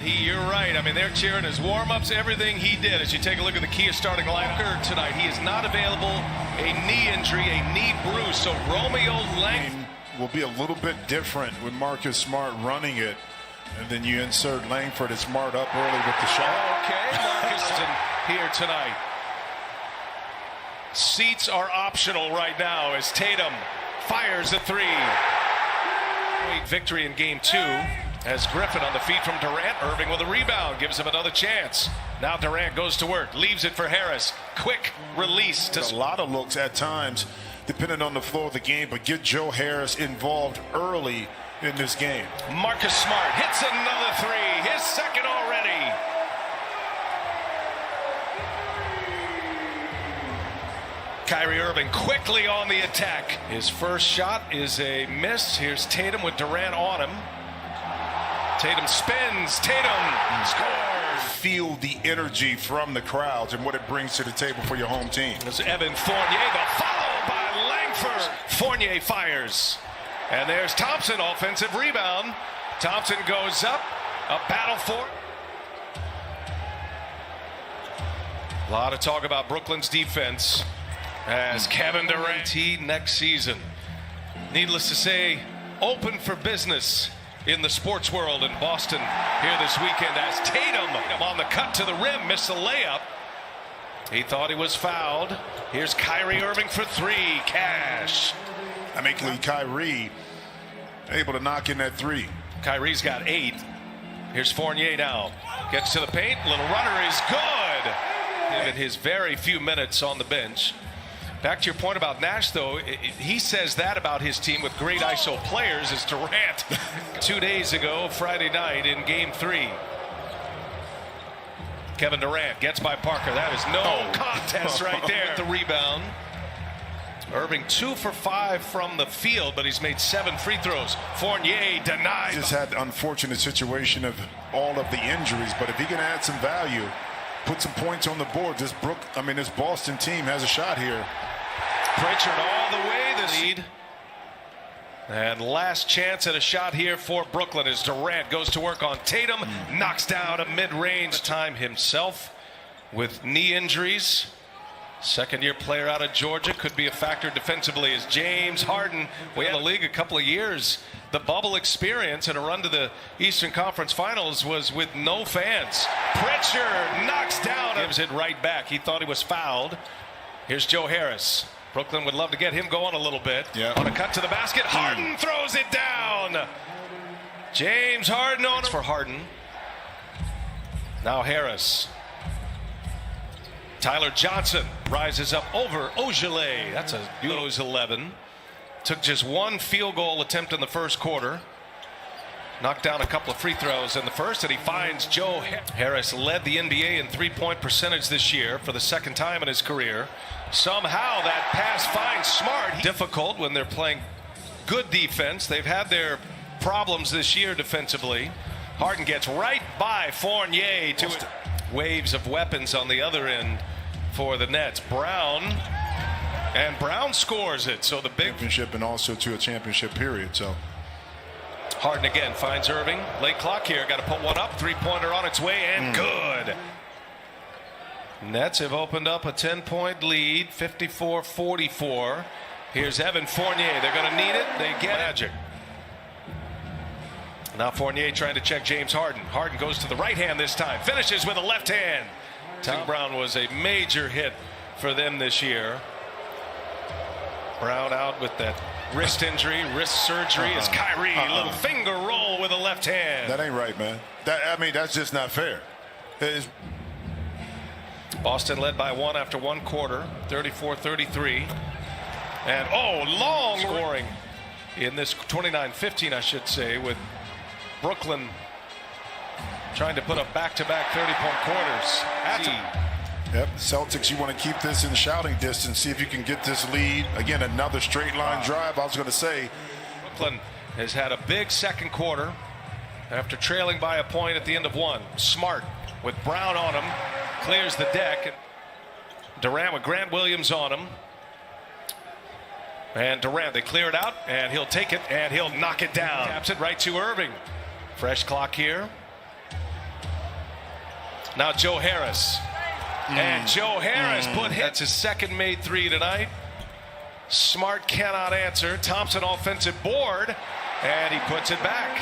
You're right. I mean, they're cheering his warm-ups, everything he did. As you take a look at the Kia starting lineup tonight, he is not available. A knee injury, a knee bruise. So Romeo Langford will be a little bit different with Marcus Smart running it, and then you insert Langford and Smart up early with the shot. Okay, Marcus is here tonight. Seats are optional right now as Tatum fires a three. Victory in game 2 as Griffin on the feed from Durant. Irving with a rebound gives him another chance. Now Durant goes to work, leaves it for Harris. Quick release to a lot of looks at times depending on the flow of the game, but get Joe Harris involved early in this game. Marcus Smart hits another three, his second already. Kyrie Irving quickly on the attack. His first shot is a miss. Here's Tatum with Durant on him. Tatum spins. Tatum scores. Feel the energy from the crowds and what it brings to the table for your home team. There's Evan Fournier, the follow by Langford. Fournier fires. And there's Thompson, offensive rebound. Thompson goes up. A battle for it. A lot of talk about Brooklyn's defense as Kevin Durant next season. Needless to say, open for business in the sports world in Boston here this weekend as Tatum on the cut to the rim, missed the layup. He thought he was fouled. Here's Kyrie Irving for three. Cash. I mean, Kyrie able to knock in that three. Kyrie's got 8. Here's Fournier now. Gets to the paint. Little runner is good. In his very few minutes on the bench. Back to your point about Nash, though, he says that about his team with great ISO players as Durant 2 days ago, Friday night in Game 3. Kevin Durant gets by Parker. That is no contest right there. The rebound. Irving 2 for 5 from the field, but he's made 7 free throws. Fournier denied. Just had the unfortunate situation of all of the injuries, but if he can add some value, put some points on the board, this Boston team has a shot here. Pritchard all the way the lead. And last chance at a shot here for Brooklyn as Durant goes to work on Tatum. Knocks down a mid-range time himself with knee injuries. Second-year player out of Georgia could be a factor defensively as James Harden. We had the league a couple of years. The bubble experience and a run to the Eastern Conference Finals was with no fans. Pritchard knocks down. Gives it right back. He thought he was fouled. Here's Joe Harris. Brooklyn would love to get him going a little bit. On a cut to the basket. Harden throws it down. James Harden on it for Harden. Now Harris. Tyler Johnson rises up over Ogilvy. That's a Udo's 11. Took just 1 field goal attempt in the first quarter. Knocked down a couple of free throws in the first, and he finds Joe Harris. Led the NBA in three-point percentage this year for the second time in his career. Somehow that pass finds Smart. Difficult when they're playing good defense. They've had their problems this year defensively. Harden gets right by Fournier to it. Waves of weapons on the other end for the Nets. Brown scores it. So the big championship and also to a championship period. So Harden again finds Irving. Late clock here. Got to put one up. Three-pointer on its way and good. Nets have opened up a 10-point lead, 54-44. Here's Evan Fournier. They're going to need it. They get Magic. Now Fournier trying to check James Harden. Harden goes to the right hand this time. Finishes with a left hand. Tom Brown was a major hit for them this year. Brown out with that wrist injury, wrist surgery. As Kyrie, little finger roll with a left hand. That ain't right, man. That's just not fair. Boston led by 1 after 1 quarter, 34-33. And long scoring in this 29-15, I should say, with Brooklyn trying to put up back-to-back 30-point quarters. Yep, Celtics, you want to keep this in shouting distance, see if you can get this lead. Again, another straight line drive. I was going to say, Brooklyn has had a big second quarter after trailing by a point at the end of 1. Smart with Brown on him, clears the deck. Durant with Grant Williams on him. And Durant, they clear it out, and he'll take it, and he'll knock it down. Taps it right to Irving. Fresh clock here. Now Joe Harris. And Joe Harris that's his second made three tonight. Smart cannot answer. Thompson offensive board, and he puts it back.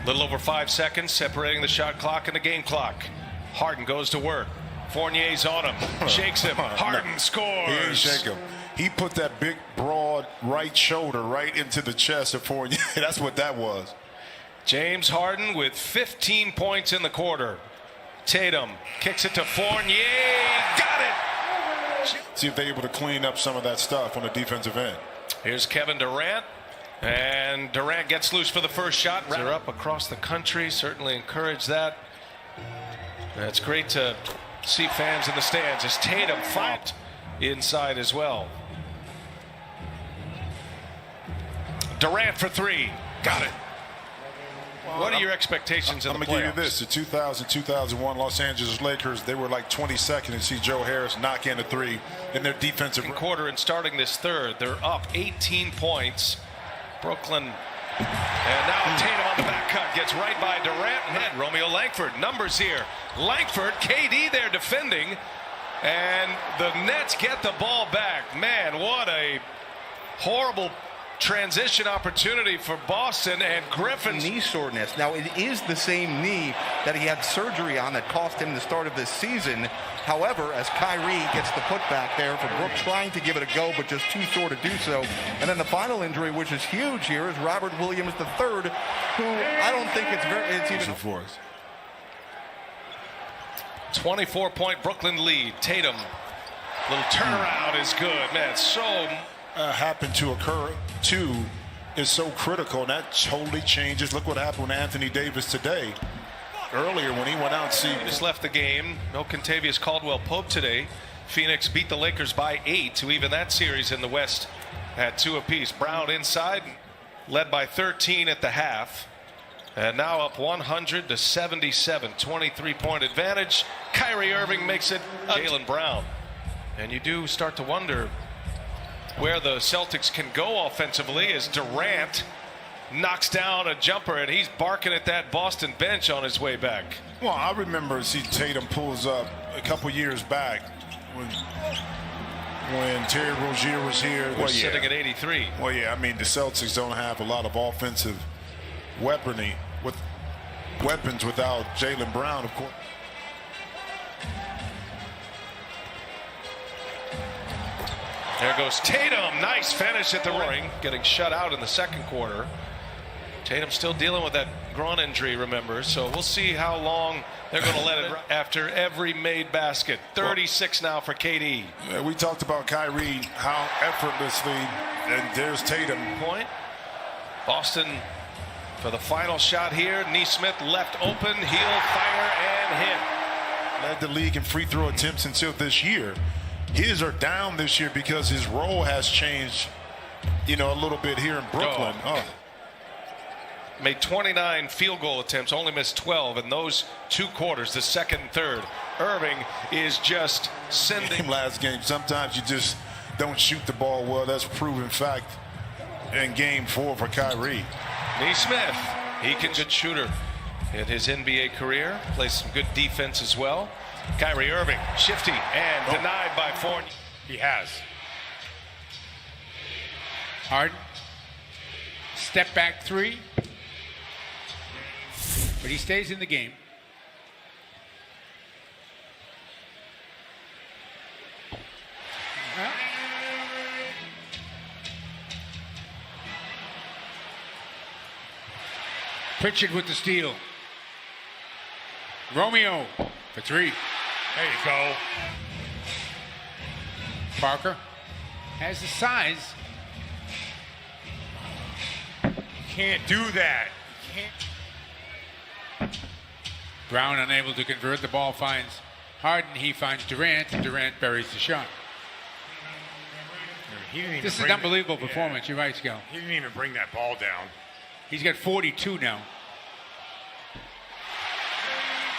A little over 5 seconds separating the shot clock and the game clock. Harden goes to work. Fournier's on him. Shakes him. Harden scores. He didn't shake him. He put that big, broad right shoulder right into the chest of Fournier. That's what that was. James Harden with 15 points in the quarter. Tatum kicks it to Fournier. Got it. See if they're able to clean up some of that stuff on the defensive end. Here's Kevin Durant. And Durant gets loose for the first shot. They're up across the country. Certainly encourage that. It's great to see fans in the stands as Tatum fought inside as well. Durant for three. Got it. What are your expectations in the playoffs? I'm going to give you this. The 2000-2001 Los Angeles Lakers, they were like 22nd and see Joe Harris knock in a three in their defensive quarter and starting this third. They're up 18 points. Brooklyn. And now Tatum on the back cut. Gets right by Durant. And Romeo Langford. Numbers here. Langford, KD there defending. And the Nets get the ball back. Man, what a horrible transition opportunity for Boston, and Griffin's knee soreness. Now it is the same knee that he had surgery on that cost him the start of this season. However, as Kyrie gets the putback there for Brooke trying to give it a go, but just too sore to do so. And then the final injury, which is huge here, is Robert Williams III, who I don't think it's even for us. 24-point Brooklyn lead. Tatum, little turnaround is good. Man, it's so happened to occur too is so critical, and that totally changes. Look what happened with Anthony Davis today. Earlier when he went out, he just left the game. No Contavious Caldwell-Pope today. Phoenix beat the Lakers by 8 to even that series in the West at 2 apiece. Brown inside, led by 13 at the half, and now up 100 to 77. 23-point advantage. Kyrie Irving makes it Jaylen Brown, and you do start to wonder where the Celtics can go offensively as Durant knocks down a jumper, and he's barking at that Boston bench on his way back. Well, I remember Tatum pulls up a couple years back when Terry Rozier was here. We're sitting at 83. Well, yeah, I mean, the Celtics don't have a lot of offensive weapons without Jaylen Brown, of course. There goes Tatum. Nice finish at the ring. Getting shut out in the second quarter. Tatum still dealing with that groin injury, remember. So we'll see how long they're going to let it after every made basket. 36 now for KD. Yeah, we talked about Kyrie, how effortlessly, and there's Tatum. Point. Boston for the final shot here. Neesmith left open. Heel, fire, and hit. Led the league in free throw attempts until this year. His are down this year because his role has changed, a little bit here in Brooklyn. Made 29 field goal attempts, only missed 12 in those 2 quarters, the second and third. Irving is just sending. Last game, sometimes you just don't shoot the ball well. That's proven fact in game 4 for Kyrie. Neesmith, he can good shooter in his NBA career. Plays some good defense as well. Kyrie Irving, shifty and denied by Fournier. He has. Harden, step back 3, but he stays in the game. Pritchard with the steal. Romeo for 3. There you go. Parker has the size. Can't do that. Can't. Brown unable to convert. The ball finds Harden. He finds Durant, and Durant buries the shot. This is an unbelievable performance. You're right, Scal. He didn't even bring that ball down. He's got 42 now.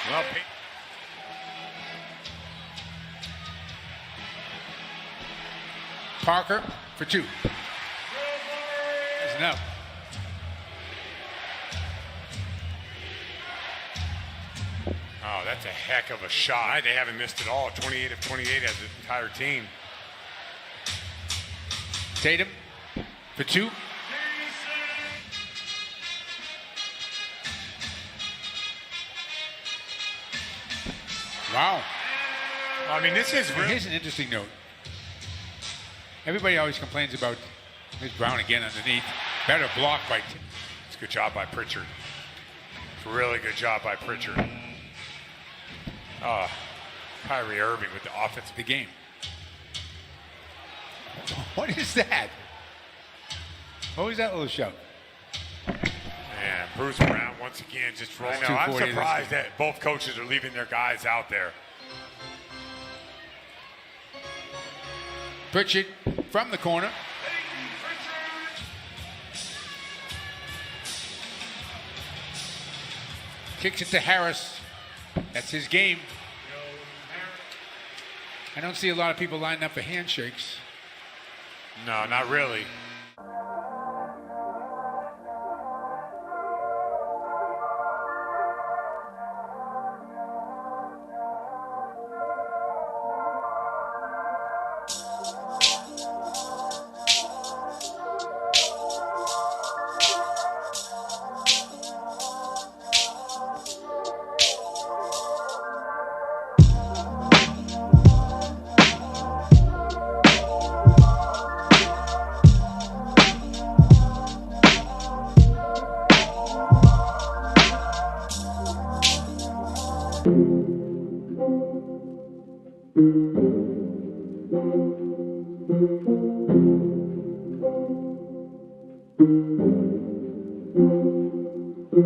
Well, Parker for 2. That's enough. Oh, that's a heck of a shot. They haven't missed at all. 28 of 28 as an entire team. Tatum for 2. Wow. I mean, this is really. Here's an interesting note. Everybody always complains about Ms. Brown again underneath. Better block by It's a good job by Pritchard. It's a really good job by Pritchard. Kyrie Irving with the offense. the game. What is that? What was that little shove? And Bruce Brown once again just rolling. That's I'm 240 surprised that both coaches are leaving their guys out there. Pritchard from the corner. Kicks it to Harris. That's his game. I don't see a lot of people lining up for handshakes. No, not really.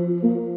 Thank you.